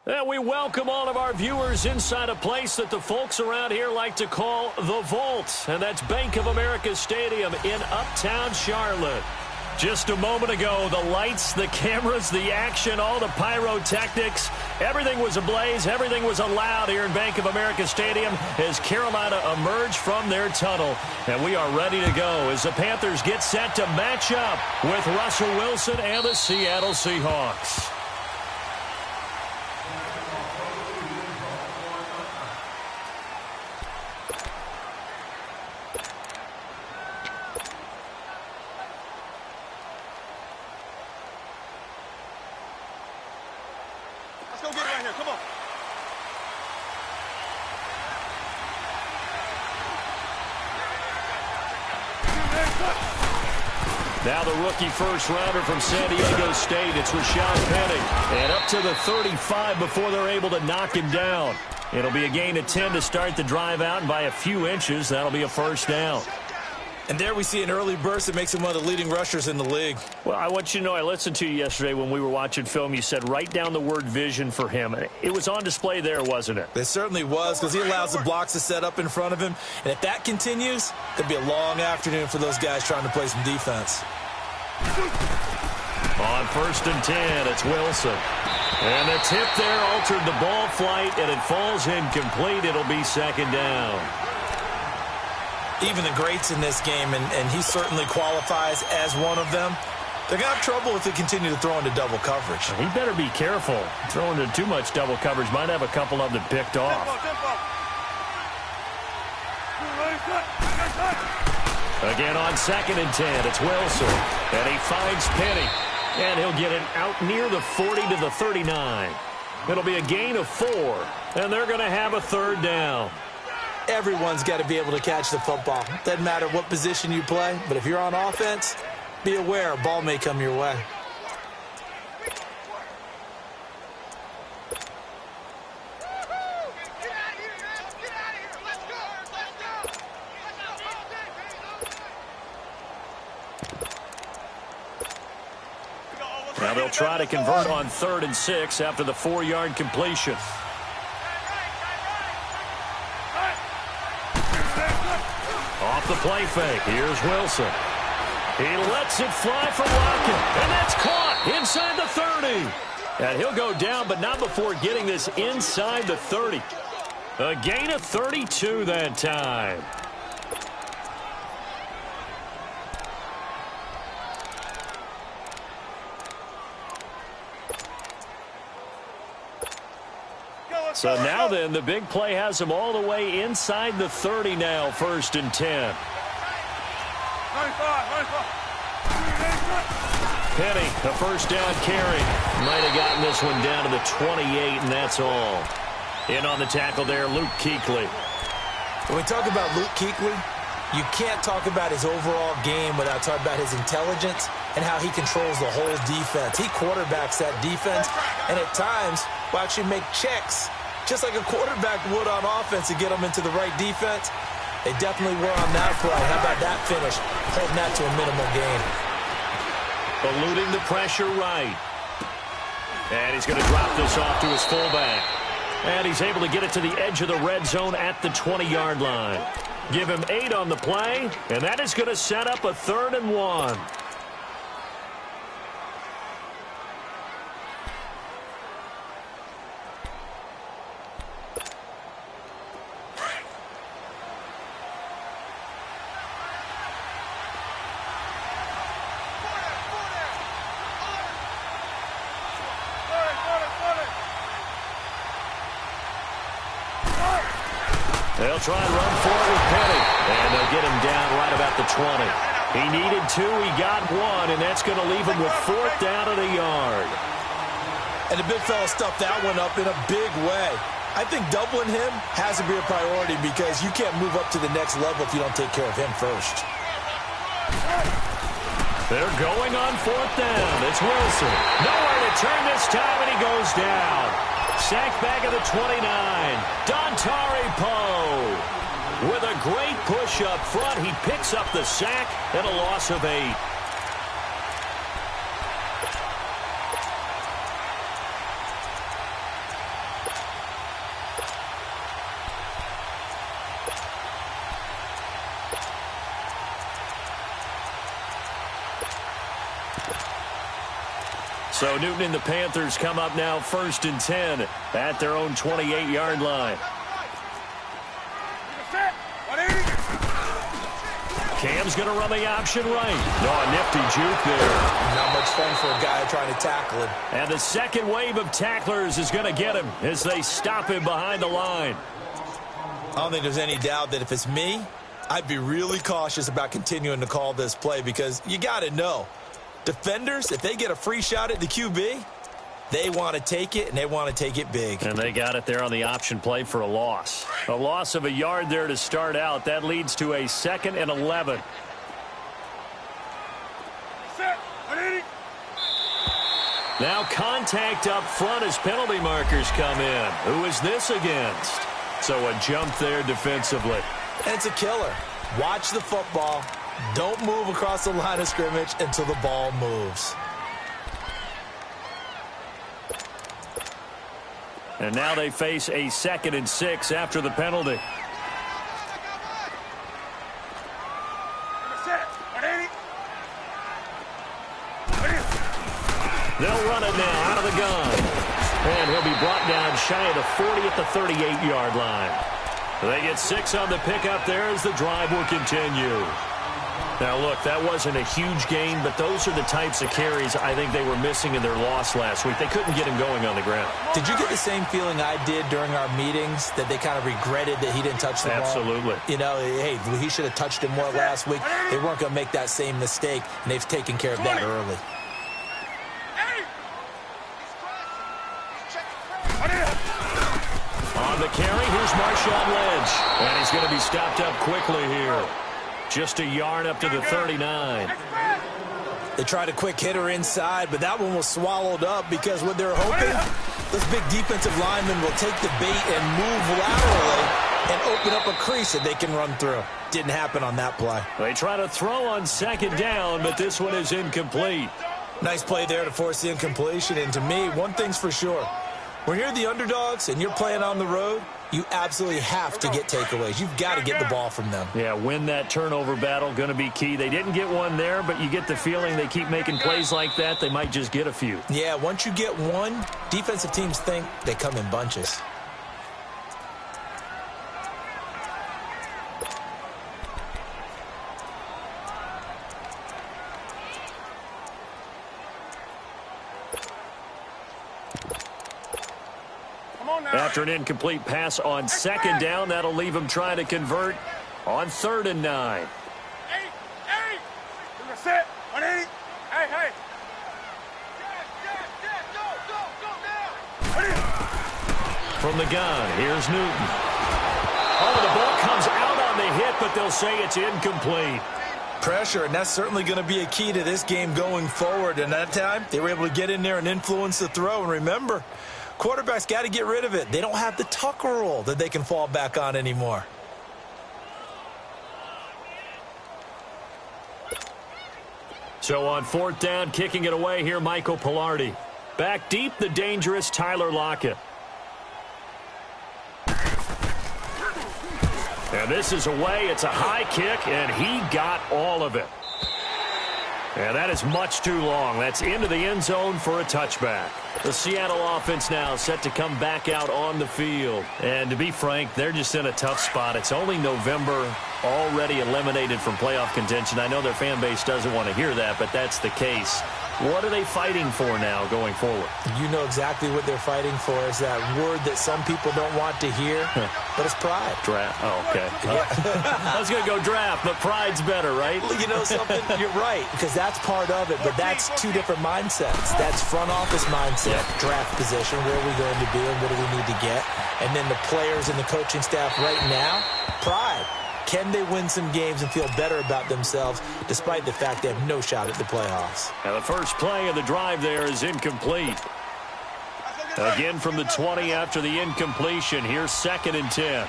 And we welcome all of our viewers inside a place that the folks around here like to call the Vault. And that's Bank of America Stadium in Uptown Charlotte. Just a moment ago, the lights, the cameras, the action, all the pyrotechnics, everything was ablaze, everything was allowed here in Bank of America Stadium as Carolina emerged from their tunnel. And we are ready to go as the Panthers get set to match up with Russell Wilson and the Seattle Seahawks. Now the rookie first-rounder from San Diego State, it's Rashad Penny. And up to the 35 before they're able to knock him down. It'll be a gain of 10 to start the drive out, and by a few inches, that'll be a first down. And there we see an early burst that makes him one of the leading rushers in the league. Well, I want you to know, I listened to you yesterday when we were watching film. You said write down the word vision for him. It was on display there, wasn't it? It certainly was, because he allows the blocks to set up in front of him. And if that continues, it'll be a long afternoon for those guys trying to play some defense. On 1st and 10, it's Wilson. And the tip there altered the ball flight, and it falls incomplete. It'll be second down. Even the greats in this game, and he certainly qualifies as one of them, they're going to have trouble if they continue to throw into double coverage. He better be careful. Throwing into too much double coverage might have a couple of them picked off. Again on 2nd and 10, it's Wilson. And he finds Penny. And he'll get it out near the 40 to the 39. It'll be a gain of 4. And they're going to have a third down. Everyone's got to be able to catch the football. Doesn't matter what position you play, but if you're on offense, be aware a ball may come your way. Now they'll try to convert on 3rd and 6 after the 4-yard completion. Off the play fake, here's Wilson. He lets it fly from Lockett, and that's caught inside the 30. And he'll go down, but not before getting this inside the 30. A gain of 32 that time. So now then, the big play has him all the way inside the 30 now, 1st and 10. Penny, a first down carry. Might have gotten this one down to the 28, and that's all. In on the tackle there, Luke Kuechly. When we talk about Luke Kuechly, you can't talk about his overall game without talking about his intelligence and how he controls the whole defense. He quarterbacks that defense, and at times will actually make checks, just like a quarterback would on offense, to get them into the right defense. They definitely were on that play. How about that finish? Holding that to a minimal gain. Eluding the pressure right. And he's going to drop this off to his fullback. And he's able to get it to the edge of the red zone at the 20-yard line. Give him 8 on the play, and that is going to set up a 3rd and 1. They'll try and run for it with Penny. And they'll get him down right about the 20. He needed 2, he got 1, and that's going to leave him with 4th down at a yard. And the big fella stuffed that one up in a big way. I think doubling him has to be a priority because you can't move up to the next level if you don't take care of him first. They're going on 4th down. It's Wilson. Nowhere to turn this time, and he goes down. Sacked back at the 29. Dontari Poe. With a great push up front, he picks up the sack and a loss of 8. So Newton and the Panthers come up now 1st and 10 at their own 28-yard line. Cam's going to run the option right. Oh, a nifty juke there. Not much fun for a guy trying to tackle him. And the second wave of tacklers is going to get him as they stop him behind the line. I don't think there's any doubt that if it's me, I'd be really cautious about continuing to call this play because you got to know, defenders, if they get a free shot at the QB, they want to take it, and they want to take it big. And they got it there on the option play for a loss. A loss of a yard there to start out. That leads to a 2nd and 11. Now contact up front as penalty markers come in. Who is this against? So a jump there defensively. And it's a killer. Watch the football. Don't move across the line of scrimmage until the ball moves. And now they face a 2nd and 6 after the penalty. They'll run it now out of the gun. And he'll be brought down shy of the 40 at the 38-yard line. They get 6 on the pickup there as the drive will continue. Now, look, that wasn't a huge gain, but those are the types of carries I think they were missing in their loss last week. They couldn't get him going on the ground. Did you get the same feeling I did during our meetings, that they kind of regretted that he didn't touch the ball? Absolutely. You know, hey, he should have touched it more last week. They weren't going to make that same mistake, and they've taken care of that early. On the carry, here's Marshawn Lynch. And he's going to be stopped up quickly here. Just a yard up to the 39. They tried a quick hitter inside, but that one was swallowed up because what they're hoping, those big defensive linemen will take the bait and move laterally and open up a crease that they can run through. Didn't happen on that play. They try to throw on 2nd down, but this one is incomplete. Nice play there to force the incompletion. And to me, one thing's for sure. When you're the underdogs and you're playing on the road, you absolutely have to get takeaways. You've got to get the ball from them. Yeah, win that turnover battle, going to be key. They didn't get one there, but you get the feeling they keep making plays like that, they might just get a few. Yeah, once you get one, defensive teams think they come in bunches. After an incomplete pass on 2nd down, that'll leave him trying to convert on 3rd and 9. From the gun, here's Newton. Oh, the ball comes out on the hit, but they'll say it's incomplete. Pressure, and that's certainly going to be a key to this game going forward. And that time, they were able to get in there and influence the throw. And remember, quarterbacks got to get rid of it. They don't have the Tucker rule that they can fall back on anymore. So on 4th down, kicking it away here, Michael Pilardi. Back deep, the dangerous Tyler Lockett. And this is away. It's a high kick, and he got all of it. And that is much too long. That's into the end zone for a touchback. The Seattle offense now set to come back out on the field. And to be frank, they're just in a tough spot. It's only November, already eliminated from playoff contention. I know their fan base doesn't want to hear that, but that's the case. What are they fighting for now going forward? You know exactly what they're fighting for. Is that word that some people don't want to hear, but it's pride. Draft. Oh, okay. I was going to go draft, but pride's better, right? You know something? You're right, because that's part of it, but that's two different mindsets. That's front office mindset, draft position, where are we going to be and what do we need to get? And then the players and the coaching staff right now, pride. Can they win some games and feel better about themselves despite the fact they have no shot at the playoffs? Now the first play of the drive there is incomplete. Again from the 20 after the incompletion. Here's 2nd and 10.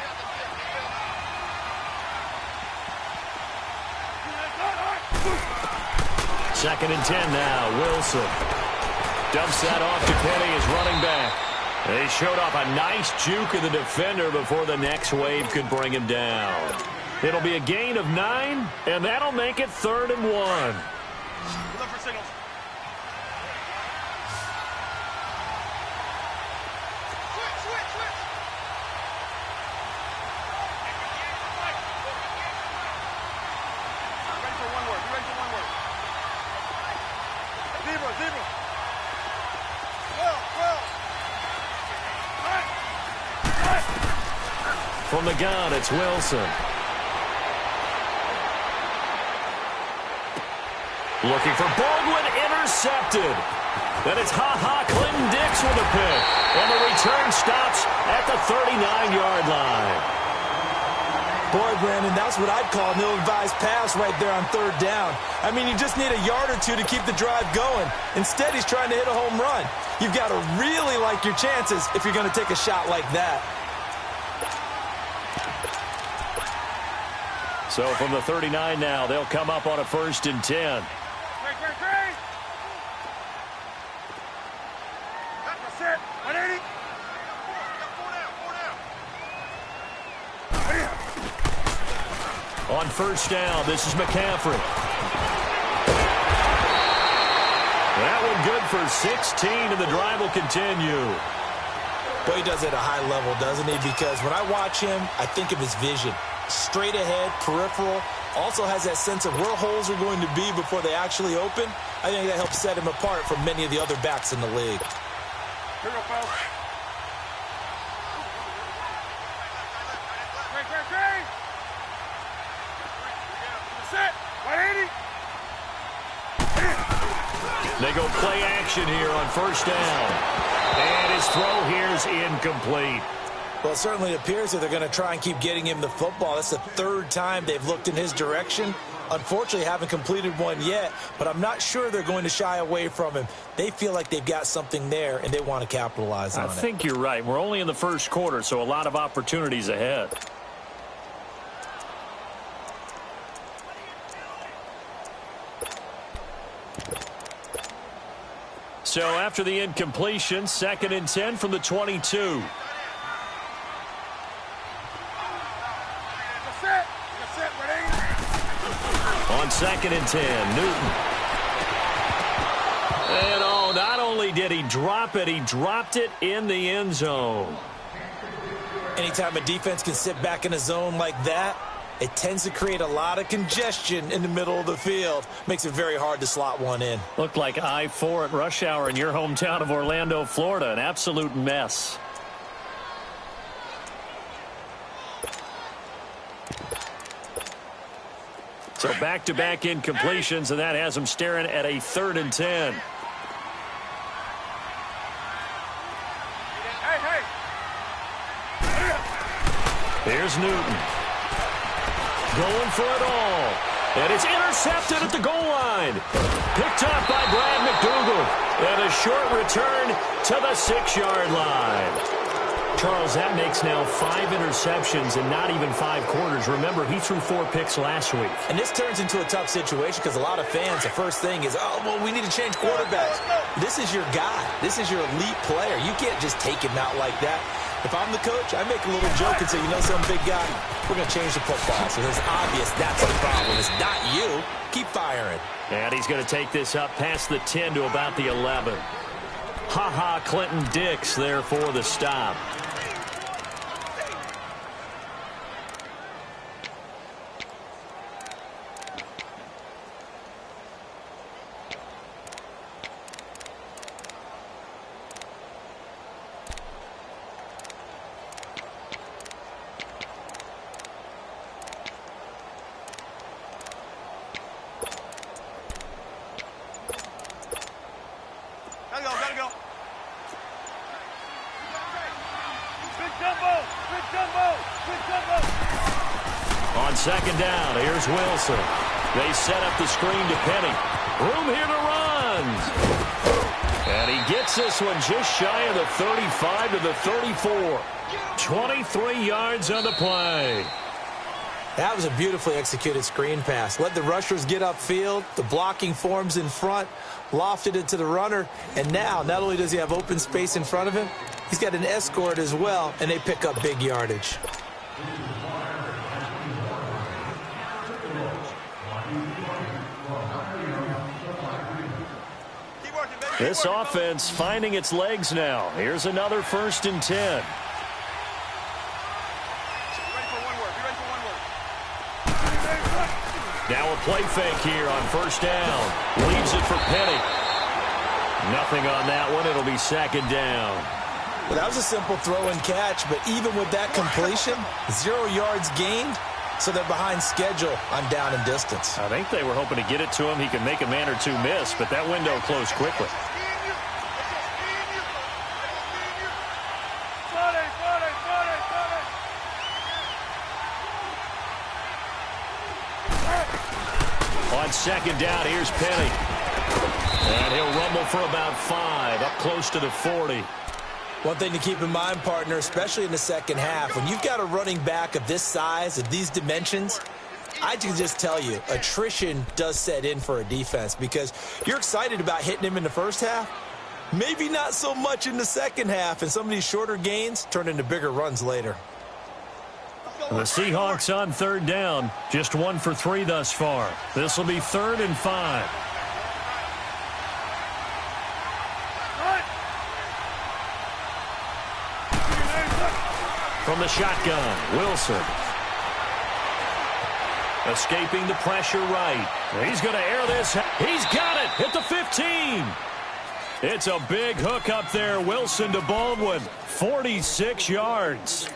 Second and 10 now. Wilson dumps that off to Penny as running back. They showed off a nice juke of the defender before the next wave could bring him down. It'll be a gain of 9, and that'll make it 3rd and 1. from the gun, it's Wilson. Looking for Baldwin, intercepted. Then it's Clinton-Dix with a pick. And the return stops at the 39-yard line. Boy, Brandon, that's what I'd call an ill-advised pass right there on third down. I mean, you just need a yard or two to keep the drive going. Instead, he's trying to hit a home run. You've got to really like your chances if you're going to take a shot like that. So from the 39 now, they'll come up on a 1st and 10. On 1st down, this is McCaffrey. That one good for 16, and the drive will continue. Boy, he does it at a high level, doesn't he? Because when I watch him, I think of his vision. Straight ahead, peripheral. Also has that sense of where holes are going to be before they actually open. I think that helps set him apart from many of the other backs in the league. Here we go, Phil. Great. Set. 180. They go play action here on 1st down. And his throw here is incomplete. Well, it certainly appears that they're going to try and keep getting him the football. That's the 3rd time they've looked in his direction. Unfortunately, haven't completed one yet, but I'm not sure they're going to shy away from him. They feel like they've got something there, and they want to capitalize on it. I think you're right. We're only in the 1st quarter, so a lot of opportunities ahead. So after the incompletion, 2nd and 10 from the 22. On 2nd and 10, Newton. And not only did he drop it, he dropped it in the end zone. Anytime a defense can sit back in a zone like that, it tends to create a lot of congestion in the middle of the field. Makes it very hard to slot one in. Looked like I-4 at rush hour in your hometown of Orlando, Florida. An absolute mess. So back-to-back incompletions, and that has them staring at a 3rd and 10. Here's Newton. Going for it all. And it's intercepted at the goal line. Picked up by Brad McDougal. And a short return to the 6-yard line. Charles, that makes now 5 interceptions in not even 5 quarters. Remember, he threw 4 picks last week. And this turns into a tough situation because a lot of fans, the first thing is, we need to change quarterbacks. This is your guy. This is your elite player. You can't just take him out like that. If I'm the coach, I make a little joke and say, some big guy, we're going to change the football. So it's obvious that's the problem. It's not you. Keep firing. And he's going to take this up past the 10 to about the 11. Clinton-Dix there for the stop. Gotta go. Big jumbo. On 2nd down, here's Wilson. They set up the screen to Penny. Room here to run. And he gets this one just shy of the 35 to the 34. 23 yards on the play. That was a beautifully executed screen pass. Let the rushers get upfield. The blocking forms in front. Lofted it to the runner. And now, not only does he have open space in front of him, he's got an escort as well, and they pick up big yardage. This offense finding its legs now. Here's another 1st and 10. Now a play fake here on 1st down. Leaves it for Penny. Nothing on that one. It'll be 2nd down. Well, that was a simple throw and catch, but even with that completion, 0 yards gained, so they're behind schedule on down and distance. I think they were hoping to get it to him. He could make a man or two miss, but that window closed quickly. On second down, here's Penny. And he'll rumble for about 5, up close to the 40. One thing to keep in mind, partner, especially in the second half, when you've got a running back of this size, of these dimensions, I can just tell you, attrition does set in for a defense because you're excited about hitting him in the first half, maybe not so much in the second half, and some of these shorter gains turn into bigger runs later. The Seahawks on third down, just 1 for 3 thus far. This will be 3rd and 5. From the shotgun, Wilson. Escaping the pressure right. He's going to air this. He's got it at the 15. It's a big hook up there. Wilson to Baldwin. 46 yards.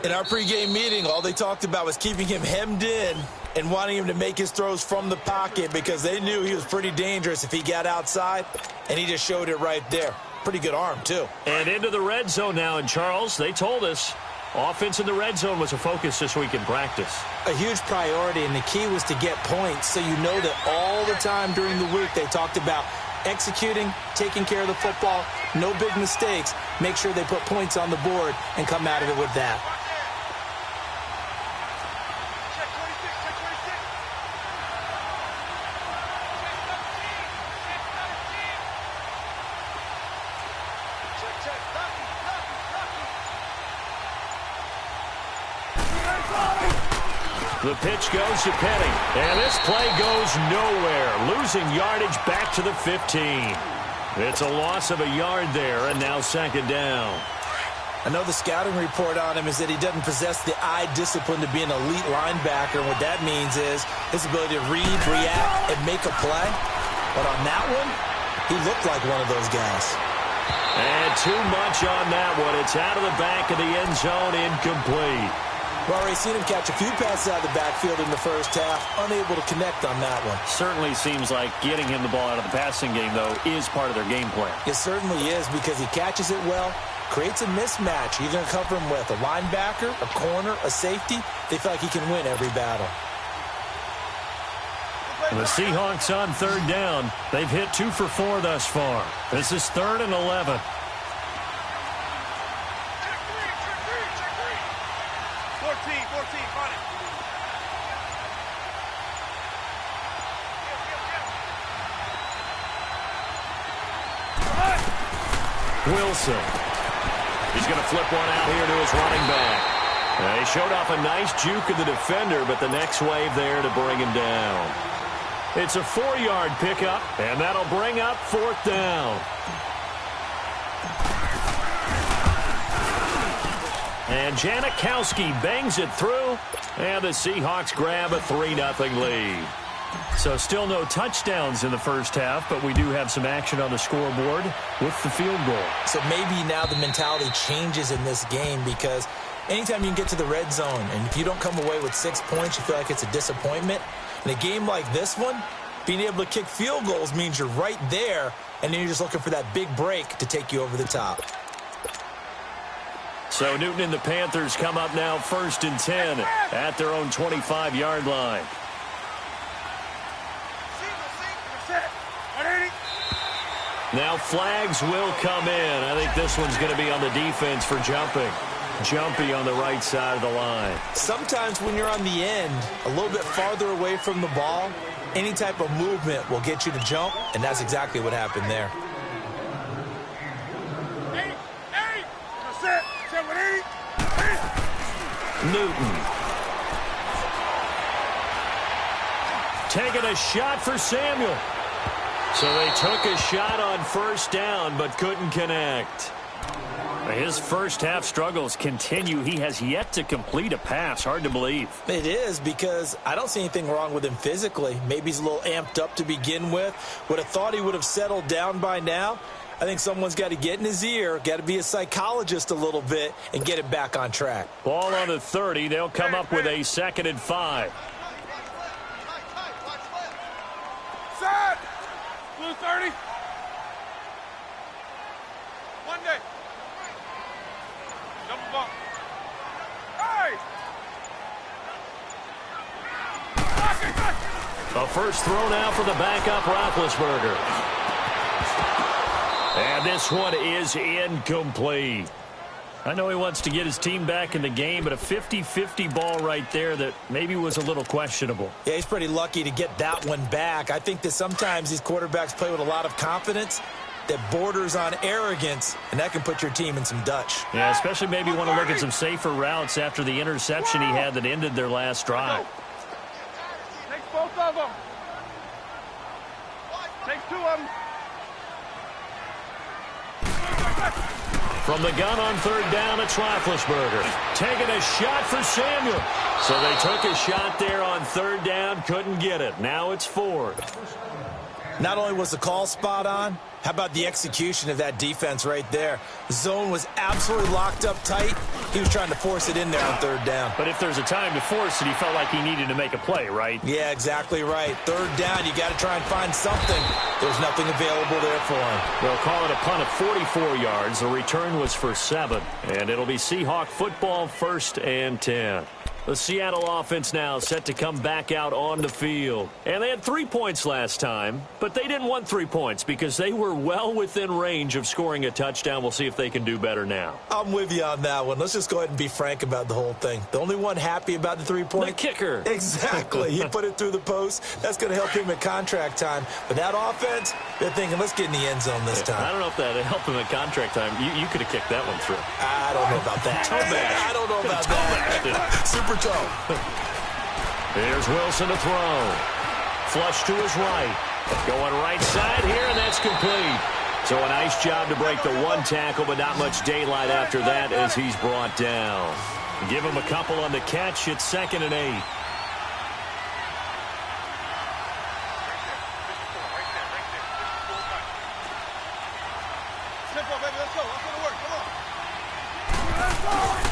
In our pregame meeting, all they talked about was keeping him hemmed in and wanting him to make his throws from the pocket because they knew he was pretty dangerous if he got outside, and he just showed it right there. Pretty good arm, too. And into the red zone now, and Charles, they told us offense in the red zone was a focus this week in practice. A huge priority, and the key was to get points, so you know that all the time during the week they talked about executing, taking care of the football, no big mistakes, make sure they put points on the board and come out of it with that. The pitch goes to Penny, and this play goes nowhere, losing yardage back to the 15. It's a loss of a yard there, and now second down. I know the scouting report on him is that he doesn't possess the eye discipline to be an elite linebacker, and what that means is his ability to read, react, and make a play. But on that one, he looked like one of those guys. And too much on that one. It's out of the back of the end zone, incomplete. We've already seen him catch a few passes out of the backfield in the first half, unable to connect on that one. Certainly seems like getting him the ball out of the passing game, though, is part of their game plan. It certainly is because he catches it well, creates a mismatch. You're going to cover him with a linebacker, a corner, a safety. They feel like he can win every battle. The Seahawks on third down. They've hit 2 for 4 thus far. This is 3rd and 11. Wilson. He's going to flip one out here to his running back. He showed off a nice juke of the defender, but the next wave there to bring him down. It's a 4-yard pickup, and that'll bring up 4th down. And Janikowski bangs it through, and the Seahawks grab a 3-0 lead. So still no touchdowns in the first half, but we do have some action on the scoreboard with the field goal. So maybe now the mentality changes in this game because anytime you can get to the red zone, and if you don't come away with 6 points, you feel like it's a disappointment. In a game like this one, being able to kick field goals means you're right there, and then you're just looking for that big break to take you over the top. So Newton and the Panthers come up now 1st and 10 at their own 25-yard line. Now flags will come in. I think this one's going to be on the defense for jumping. Jumpy on the right side of the line. Sometimes when you're on the end, a little bit farther away from the ball, any type of movement will get you to jump, and that's exactly what happened there. Newton. Taking a shot for Samuel. So they took a shot on 1st down, but couldn't connect. His first half struggles continue. He has yet to complete a pass. Hard to believe. It is because I don't see anything wrong with him physically. Maybe he's a little amped up to begin with. Would have thought he would have settled down by now. I think someone's got to get in his ear, got to be a psychologist a little bit, and get it back on track. Ball on the 30. They'll come up with a 2nd and 5. Set! Blue 30. One day. Double bump. Hey! A first throw now for the backup Roethlisberger. And this one is incomplete. I know he wants to get his team back in the game, but a 50-50 ball right there that maybe was a little questionable. Yeah, he's pretty lucky to get that one back. I think that sometimes these quarterbacks play with a lot of confidence that borders on arrogance, and that can put your team in some Dutch. Yeah, especially maybe want to look at some safer routes after the interception he had that ended their last drive. Take both of them. Take 2 of them. From the gun on 3rd down, it's Roethlisberger. Taking a shot for Samuel. So they took a shot there on 3rd down, couldn't get it. Now it's 4th. Not only was the call spot on, how about the execution of that defense right there? The zone was absolutely locked up tight. He was trying to force it in there on 3rd down. But if there's a time to force it, he felt like he needed to make a play, right? Yeah, exactly right. 3rd down, you got to try and find something. There's nothing available there for him. They'll call it a punt of 44 yards. The return was for 7. And it'll be Seahawk football, 1st and 10. The Seattle offense now set to come back out on the field. And they had 3 points last time, but they didn't want 3 points because they were well within range of scoring a touchdown. We'll see if they can do better now. I'm with you on that one. Let's just go ahead and be frank about the whole thing. The only one happy about the 3-point? The kicker. Exactly. He put it through the post. That's going to help him at contract time. But that offense, they're thinking, let's get in the end zone this time. I don't know if that helped him at contract time. You could have kicked that one through. I don't know about that. Toe bash. I don't know about that. Super toe. Here's Wilson to throw. Flush to his right. Going right side here, and that's complete. So a nice job to break the 1 tackle, but not much daylight after that as he's brought down. Give him a couple on the catch. It's 2nd and 8. Simple, baby. Let's go. Let's go to work. Come on. Let's go.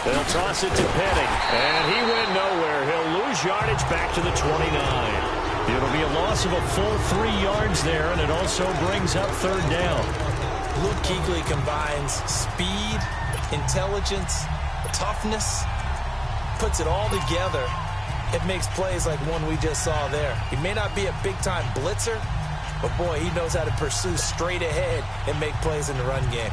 They'll toss it to Penny, and he went nowhere. He'll lose yardage back to the 29. It'll be a loss of a full 3 yards there, and it also brings up 3rd down. Luke Kuechly combines speed, intelligence, toughness, puts it all together. It makes plays like one we just saw there. He may not be a big-time blitzer, but, boy, he knows how to pursue straight ahead and make plays in the run game.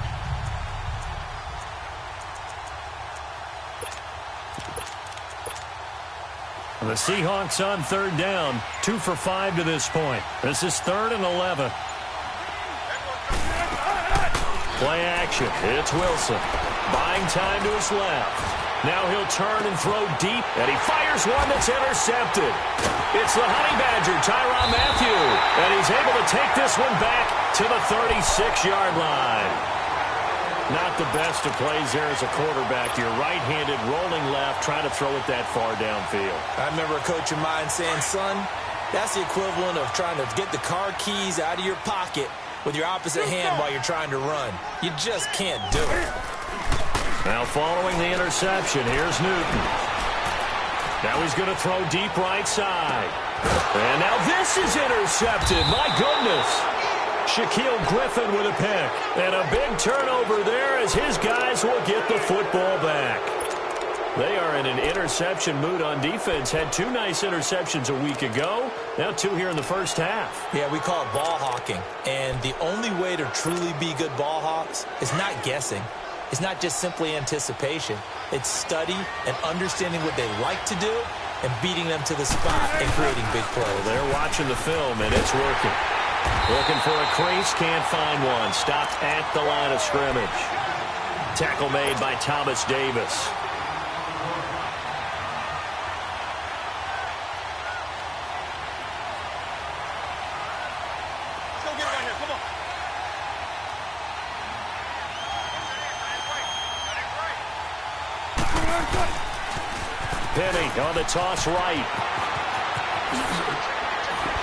The Seahawks on 3rd down, 2 for 5 to this point. This is 3rd and 11. Play action. It's Wilson. Buying time to his left. Now he'll turn and throw deep, and he fires one that's intercepted. It's the Honey Badger, Tyrann Mathieu, and he's able to take this one back to the 36-yard line. Not the best of plays there as a quarterback. You're right-handed, rolling left, trying to throw it that far downfield. I remember a coach of mine saying, son, that's the equivalent of trying to get the car keys out of your pocket with your opposite hand while you're trying to run. You just can't do it. Now following the interception, here's Newton. Now he's going to throw deep right side. And now this is intercepted. My goodness. Shaquille Griffin with a pick. And a big turnover there as his guys will get the football back. They are in an interception mood on defense. Had 2 nice interceptions a week ago. Now 2 here in the first half. Yeah, we call it ball hawking. And the only way to truly be good ball hawks is not guessing. It's not just simply anticipation. It's study and understanding what they like to do and beating them to the spot and creating big plays. Well, they're watching the film, and it's working. Looking for a crease, can't find one. Stopped at the line of scrimmage. Tackle made by Thomas Davis. Let's go get it right here. Come on. Penny on the toss right.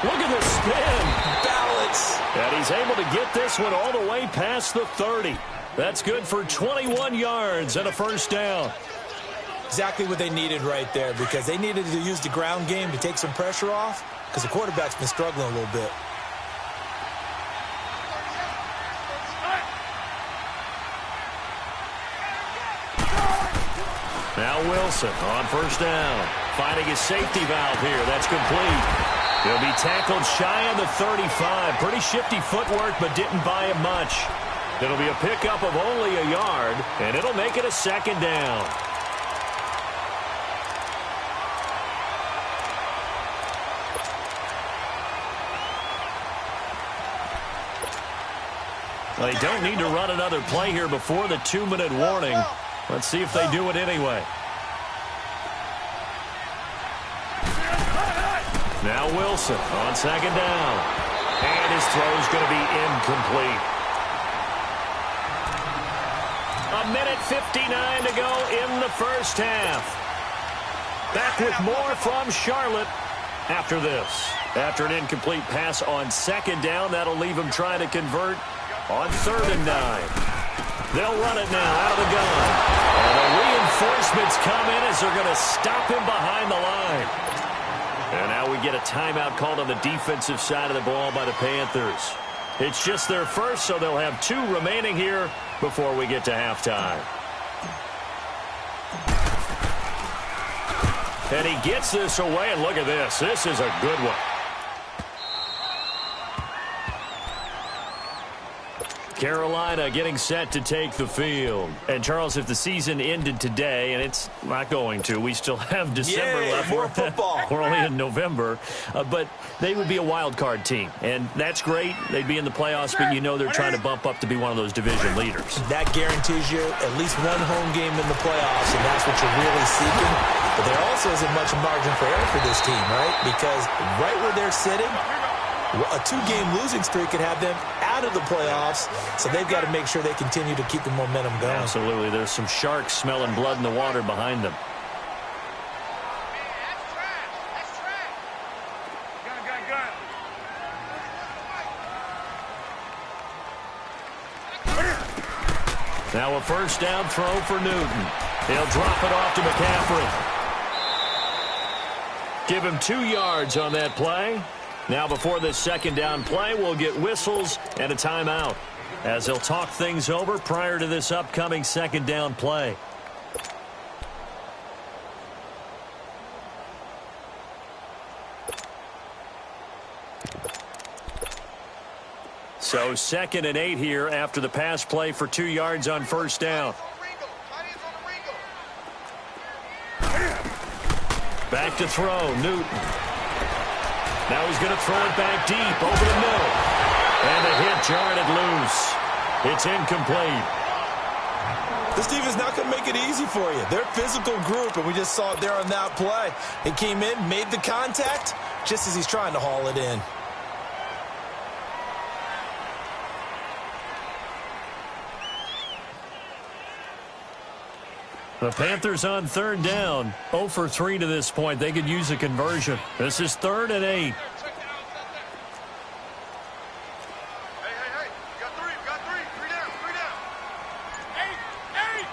Look at the spin. Ballot points. And he's able to get this one all the way past the 30. That's good for 21 yards and a first down. Exactly what they needed right there, because they needed to use the ground game to take some pressure off, because the quarterback's been struggling a little bit. Now Wilson on first down. Finding his safety valve here. That's complete. He'll be tackled shy of the 35. Pretty shifty footwork, but didn't buy him much. It'll be a pickup of only a yard, and it'll make it a second down. They don't need to run another play here before the 2-minute warning. Let's see if they do it anyway. Now Wilson on second down. And his throw's going to be incomplete. 1:59 to go in the first half. Back with more from Charlotte after this. After an incomplete pass on second down, that'll leave him trying to convert on 3rd and 9. They'll run it now out of the gun. And the reinforcements come in as they're going to stop him behind the line. And now we get a timeout called on the defensive side of the ball by the Panthers. It's just their first, so they'll have 2 remaining here before we get to halftime. And he gets this away, and look at this. This is a good one. Carolina getting set to take the field. And, Charles, if the season ended today, and it's not going to, we still have December left. More football. We're only in November. But they would be a wild card team. And that's great. They'd be in the playoffs, but you know they're trying to bump up to be one of those division leaders. That guarantees you at least one home game in the playoffs, and that's what you're really seeking. But there also isn't much margin for error for this team, right? Because right where they're sitting, a 2-game losing streak could have them out of the playoffs, so they've got to make sure they continue to keep the momentum going. Absolutely. There's some sharks smelling blood in the water behind them. Now a first down throw for Newton. He'll drop it off to McCaffrey. Give him 2 yards on that play. Now before this second down play, we'll get whistles and a timeout as they'll talk things over prior to this upcoming second down play. So 2nd and 8 here after the pass play for 2 yards on first down. Back to throw, Newton. Now he's going to throw it back deep over the middle. And the hit jarred it loose. It's incomplete. This defense is not going to make it easy for you. They're a physical group, and we just saw it there on that play. He came in, made the contact, just as he's trying to haul it in. The Panthers on 3rd down. 0 for 3 to this point. They could use a conversion. This is 3rd and 8. Hey, we got 3, three down. Hey!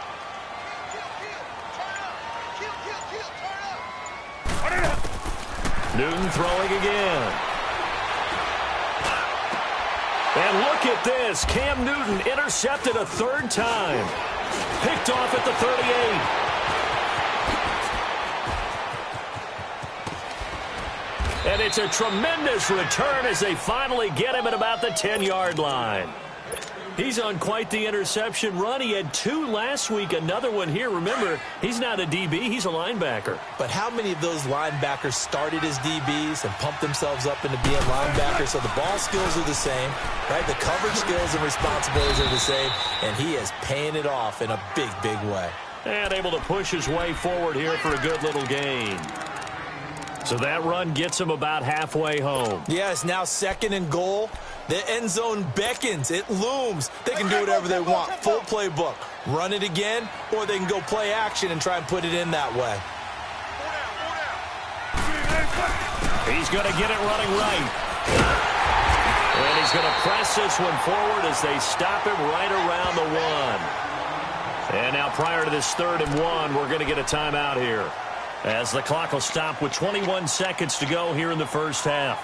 Turn up. Newton throwing again. And look at this. Cam Newton intercepted a 3rd time. Picked off at the 38. And it's a tremendous return as they finally get him at about the 10-yard line. He's on quite the interception run. He had 2 last week, another one here. Remember, he's not a DB, he's a linebacker. But how many of those linebackers started as DBs and pumped themselves up into being linebackers? So the ball skills are the same, right? The coverage skills and responsibilities are the same, and he is paying it off in a big, big way. And able to push his way forward here for a good little gain. So that run gets him about halfway home. Yeah, it's now 2nd and goal. The end zone beckons. It looms. They can do whatever they want. Full playbook. Run it again, or they can go play action and try and put it in that way. He's going to get it running right. And he's going to press this one forward as they stop him right around the 1. And now prior to this 3rd and 1, we're going to get a timeout here, as the clock will stop with 21 seconds to go here in the first half.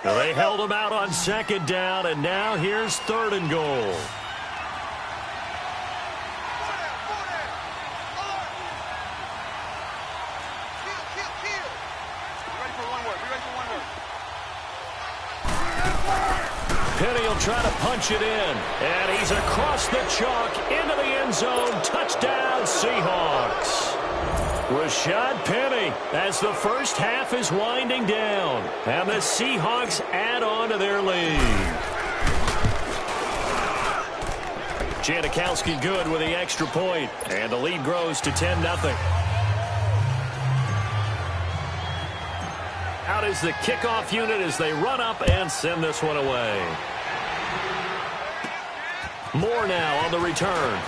They held him out on 2nd down, and now here's 3rd and goal. Penny will try to punch it in, and he's across the chalk into the end zone. Touchdown, Seahawks. Rashad Penny as the first half is winding down, and the Seahawks add on to their lead. Janikowski good with the extra point, and the lead grows to 10-0. Out is the kickoff unit as they run up and send this one away. Moore now on the return.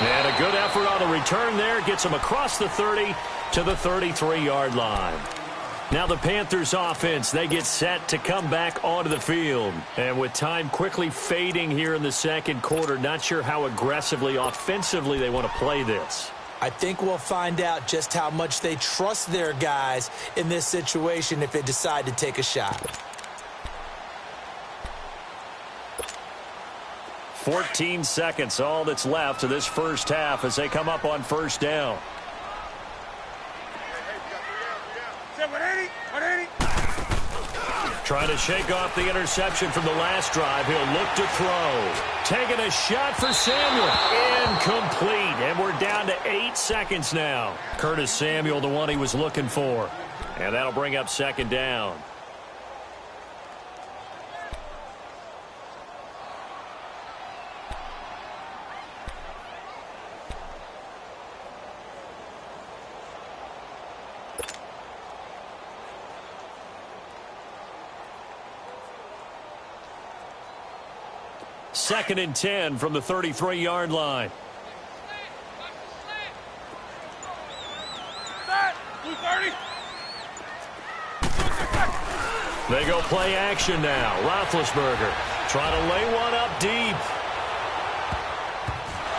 And a good effort on the return there. Gets him across the 30 to the 33-yard line. Now the Panthers offense, they get set to come back onto the field. And with time quickly fading here in the second quarter, not sure how aggressively, offensively they want to play this. I think we'll find out just how much they trust their guys in this situation if they decide to take a shot. 14 seconds, all that's left to this first half as they come up on 1st down. Trying to shake off the interception from the last drive. He'll look to throw. Taking a shot for Samuel. Incomplete. And we're down to 8 seconds now. Curtis Samuel, the one he was looking for. And that'll bring up 2nd down. Second and 10 from the 33-yard line. They go play action now. Roethlisberger trying to lay one up deep.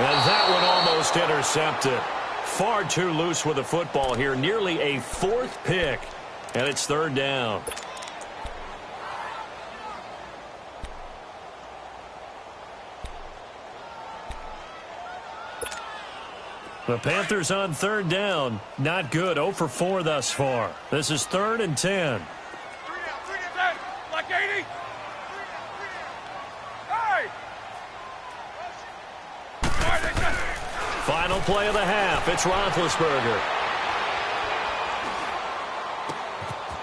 And that one almost intercepted. Far too loose with the football here. Nearly a 4th pick. And it's 3rd down. The Panthers on 3rd down. Not good. 0 for 4 thus far. This is 3rd and 10. Like 80. Final play of the half. It's Roethlisberger.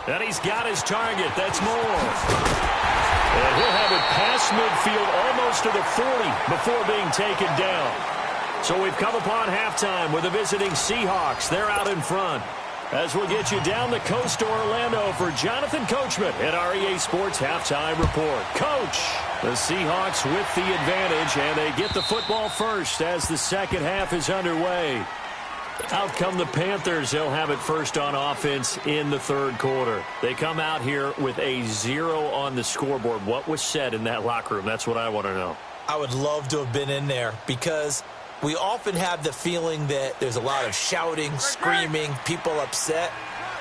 And he's got his target. That's Moore. And he'll have it past midfield almost to the 40 before being taken down. So we've come upon halftime with the visiting Seahawks. They're out in front. As we'll get you down the coast to Orlando for Jonathan Coachman at our EA Sports Halftime Report. Coach, the Seahawks with the advantage, and they get the football first as the second half is underway. Out come the Panthers. They'll have it first on offense in the 3rd quarter. They come out here with a 0 on the scoreboard. What was said in that locker room? That's what I want to know. I would love to have been in there because we often have the feeling that there's a lot of shouting, screaming, people upset.